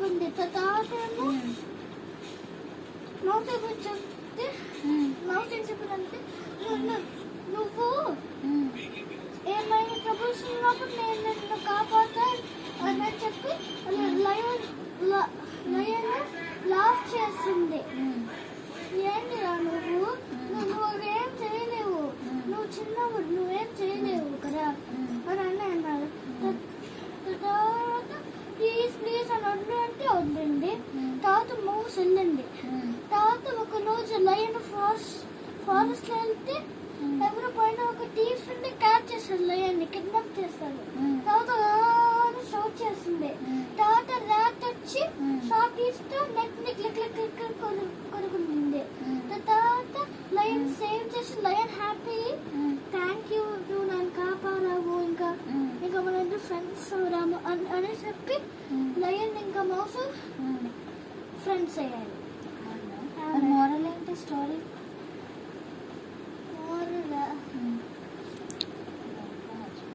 ఉంది. తర్వాత మౌస్ చెప్తే మౌస్ ఏం చెప్పారంటే నువ్వు ఏమైనా ట్రబుల్స్ ఉన్నప్పుడు నేను నిన్ను కాపాడుతా అని చెప్పి లయన్ లాఫ్ చేసింది. ఏంటిరా నువ్వు ఏం చేయలేవు, నువ్వు చిన్నవాడు, నువ్వేం చేయలేవు కదా అని అన్నారు. తర్వాత ప్లీజ్ అని అంటే వద్దండి. తర్వాత మౌస్ వెళ్ళండి. తర్వాత ఒక రోజు లయన్ ఫారెస్ట్ లో వెళ్తే ఎవరు పైన ఒక టీఫ్ ని క్యాచ్ చేస్తారు, లయన్ని కిడ్నాప్ చేస్తారు. తర్వాత షౌట్ చేస్తుంది. తర్వాత ర్యాట్ వచ్చి షాక్ ఇస్తూ నెట్ ని కొరుకుంటుంది. తర్వాత లయన్ సేవ్ చేసి లయన్ హ్యాపీ, థ్యాంక్ యూ నువ్వు నన్ను కాపాడావు, ఇంకా మన ఫ్రెండ్స్ రాము అని చెప్పి లయన్ ఇంకా మౌస్ ఫ్రెండ్స్ అయ్యారు.